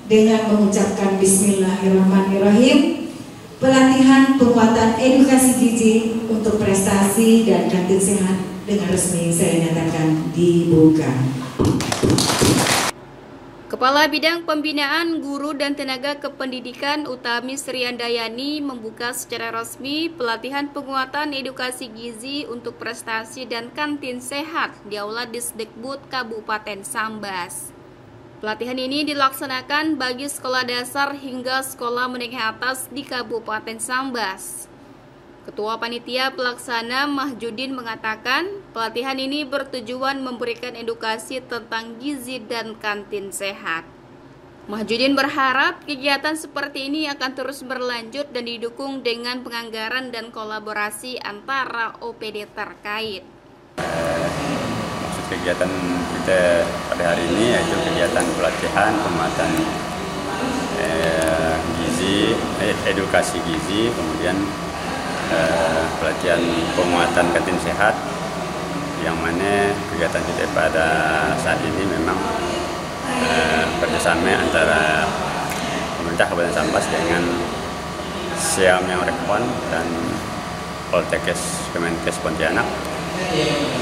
dengan mengucapkan Bismillahirrahmanirrahim. Pelatihan penguatan edukasi gizi untuk prestasi dan kantin sehat dengan resmi saya nyatakan dibuka. Kepala Bidang Pembinaan Guru dan Tenaga Kependidikan Utami Sriandayani membuka secara resmi pelatihan penguatan edukasi gizi untuk prestasi dan kantin sehat di Aula Disdikbud Kabupaten Sambas. Pelatihan ini dilaksanakan bagi sekolah dasar hingga sekolah menengah atas di Kabupaten Sambas. Ketua Panitia Pelaksana Mahjudin mengatakan, pelatihan ini bertujuan memberikan edukasi tentang gizi dan kantin sehat. Mahjudin berharap kegiatan seperti ini akan terus berlanjut dan didukung dengan penganggaran dan kolaborasi antara OPD terkait. Maksud kegiatan kita pada hari ini yaitu kegiatan pelatihan penguatan gizi, edukasi gizi, kemudian pelatihan penguatan kantin sehat, yang mana kegiatan kita pada saat ini memang kerjasama antara pemerintah Kabupaten Sambas dengan Siam yang Rekon dan Poltekkes Kemenkes Pontianak.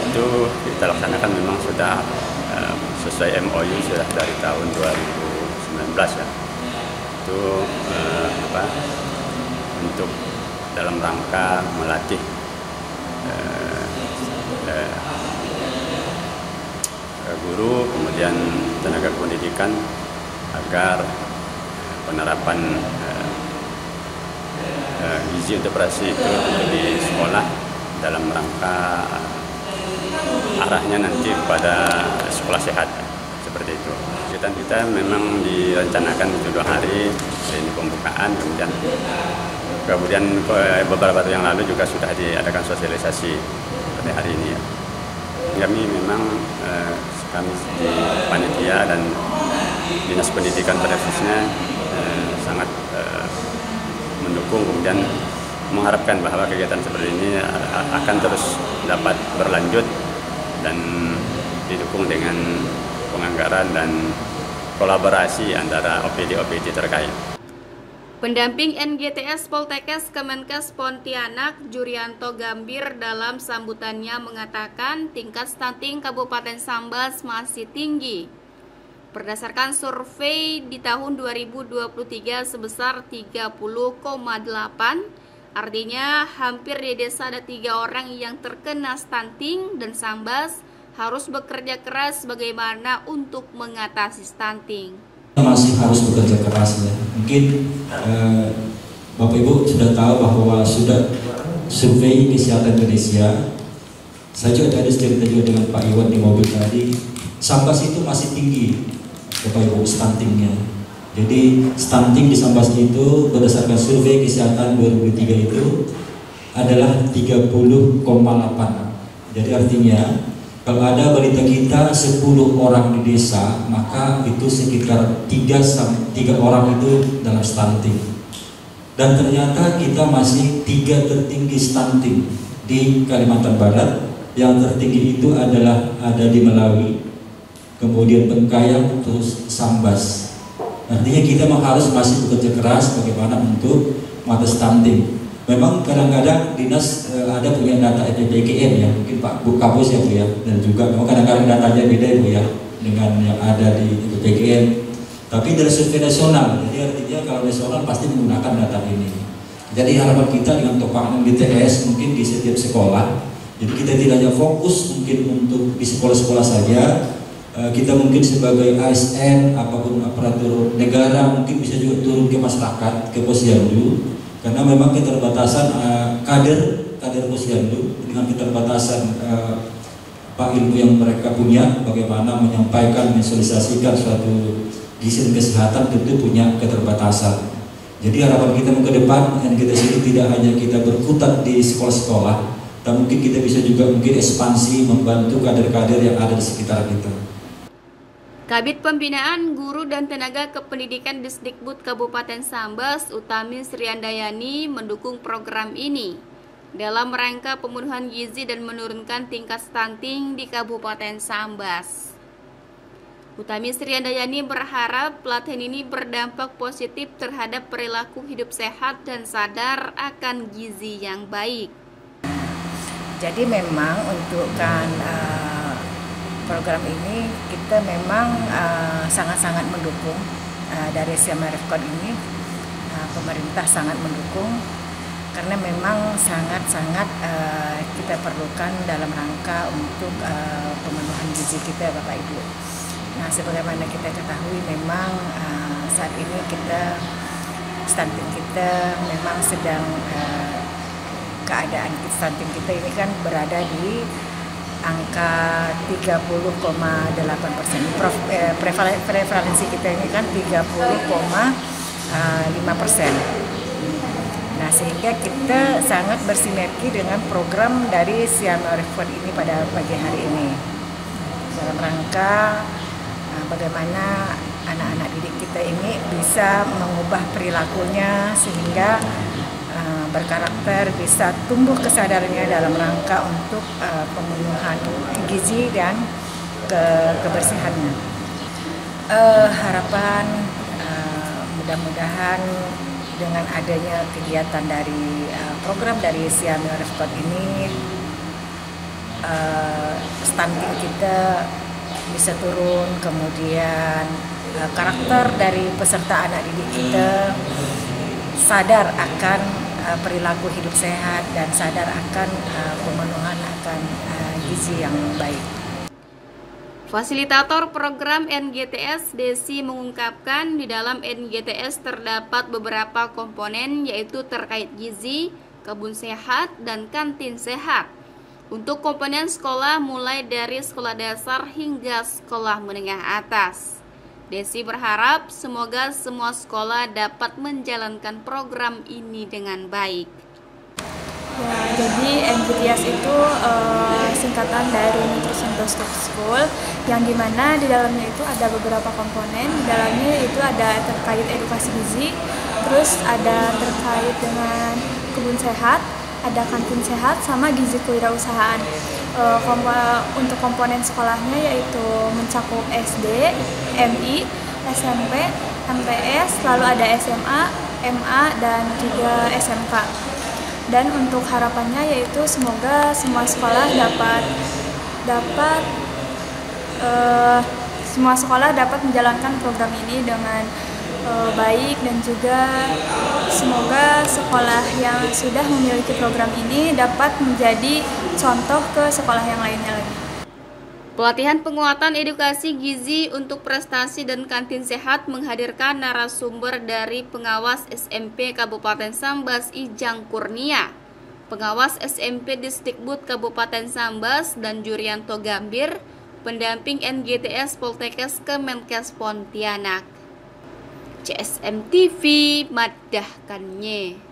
Itu kita laksanakan memang sudah sesuai MOU sudah dari tahun 2019 ya. Itu untuk dalam rangka melatih guru, kemudian tenaga pendidikan agar penerapan gizi untuk prestasi itu di sekolah dalam rangka arahnya nanti pada sekolah sehat seperti itu. Kegiatan kita memang direncanakan 2 hari, ini pembukaan, kemudian beberapa waktu yang lalu juga sudah diadakan sosialisasi pada hari ini ya. Kami memang kami di panitia dan dinas pendidikan pada khususnya sangat mendukung, kemudian mengharapkan bahwa kegiatan seperti ini akan terus dapat berlanjut dan didukung dengan penganggaran dan kolaborasi antara OPD-OPD terkait. Pendamping NGTS Poltekkes Kemenkes Pontianak, Jurianto Gambir, dalam sambutannya mengatakan tingkat stunting Kabupaten Sambas masih tinggi. Berdasarkan survei di tahun 2023 sebesar 30,8, artinya hampir di desa ada 3 orang yang terkena stunting dan Sambas harus bekerja keras bagaimana untuk mengatasi stunting. Masih harus bekerja keras ya. Mungkin Bapak Ibu sudah tahu bahwa sudah survei kesehatan Indonesia. Saya juga tadi cerita juga dengan Pak Iwan di mobil tadi. Sambas itu masih tinggi, Bapak Ibu, stuntingnya. Jadi stunting di Sambas itu berdasarkan survei kesehatan 2003 itu adalah 30,8. Jadi artinya kalau ada balita kita 10 orang di desa, maka itu sekitar 3 orang itu dalam stunting. Dan ternyata kita masih 3 tertinggi stunting di Kalimantan Barat. Yang tertinggi itu adalah ada di Melawi, kemudian Bengkayang, terus Sambas. Artinya kita harus masih bekerja keras bagaimana untuk mengatasi stunting. Memang kadang-kadang dinas ada punya data EPPKN ya, mungkin Pak Bu Kapus ya Bu ya, dan juga memang kadang-kadang datanya beda Bu ya dengan yang ada di EPPKN. Tapi dari survei nasional, jadi artinya kalau nasional pasti menggunakan data ini. Jadi harapan kita dengan topangan BTS mungkin di setiap sekolah. Jadi kita tidak hanya fokus mungkin untuk di sekolah-sekolah saja. Kita mungkin sebagai ASN apapun aparatur negara mungkin bisa juga turun ke masyarakat, ke posyandu. Karena memang keterbatasan kader posyandu dengan keterbatasan ilmu yang mereka punya, bagaimana menyampaikan, mensosialisasikan suatu gizi dan kesehatan tentu punya keterbatasan. Jadi harapan kita ke depan yang kita sini tidak hanya kita berkutat di sekolah-sekolah, tapi mungkin kita bisa juga mungkin ekspansi membantu kader-kader yang ada di sekitar kita. Kabid Pembinaan Guru dan Tenaga Kependidikan Disdikbud Kabupaten Sambas, Utami Sriandayani, mendukung program ini dalam rangka pemenuhan gizi dan menurunkan tingkat stunting di Kabupaten Sambas. Utami Sri Handayani berharap pelatihan ini berdampak positif terhadap perilaku hidup sehat dan sadar akan gizi yang baik. Jadi memang untuk program ini kita memang sangat-sangat mendukung dari Siamarefcon ini. Pemerintah sangat mendukung karena memang sangat-sangat kita perlukan dalam rangka untuk pemenuhan gizi kita, Bapak Ibu. Nah, sebagaimana kita ketahui memang saat ini stunting kita memang sedang keadaan stunting kita ini kan berada di angka 30,8%. Prevalensi kita ini kan 30,5%. Nah, sehingga kita sangat bersinergi dengan program dari Siamarefcon ini pada pagi hari ini dalam rangka bagaimana anak-anak didik kita ini bisa mengubah perilakunya sehingga berkarakter, bisa tumbuh kesadarannya dalam rangka untuk pemenuhan gizi dan kebersihannya. Harapan mudah-mudahan dengan adanya kegiatan dari program dari Siamarefcon ini, stunting kita bisa turun, kemudian karakter dari peserta anak didik kita sadar akan perilaku hidup sehat dan sadar akan pemenuhan akan gizi yang baik. Fasilitator program NGTS Desi mengungkapkan di dalam NGTS terdapat beberapa komponen yaitu terkait gizi, kebun sehat, dan kantin sehat. Untuk komponen sekolah mulai dari sekolah dasar hingga sekolah menengah atas. Desi berharap semoga semua sekolah dapat menjalankan program ini dengan baik. Ya, jadi NGTS itu singkatan dari Nutrition to School, yang dimana di dalamnya itu ada beberapa komponen. Di dalamnya itu ada terkait edukasi gizi, terus ada terkait dengan kebun sehat, ada kantin sehat, sama gizi kewirausahaan. Untuk komponen sekolahnya yaitu mencakup SD, MI, SMP, MTS, lalu ada SMA, MA, dan juga SMK. Dan untuk harapannya yaitu semoga semua sekolah dapat menjalankan program ini dengan baik, dan juga semoga sekolah yang sudah memiliki program ini dapat menjadi contoh ke sekolah yang lainnya lagi. Pelatihan penguatan edukasi gizi untuk prestasi dan kantin sehat menghadirkan narasumber dari pengawas SMP Kabupaten Sambas Ijang Kurnia, pengawas SMP Disdikbud Kabupaten Sambas, dan Jurianto Gambir, pendamping NGTS Poltekkes Kemenkes Pontianak. CSM TV madahkannya.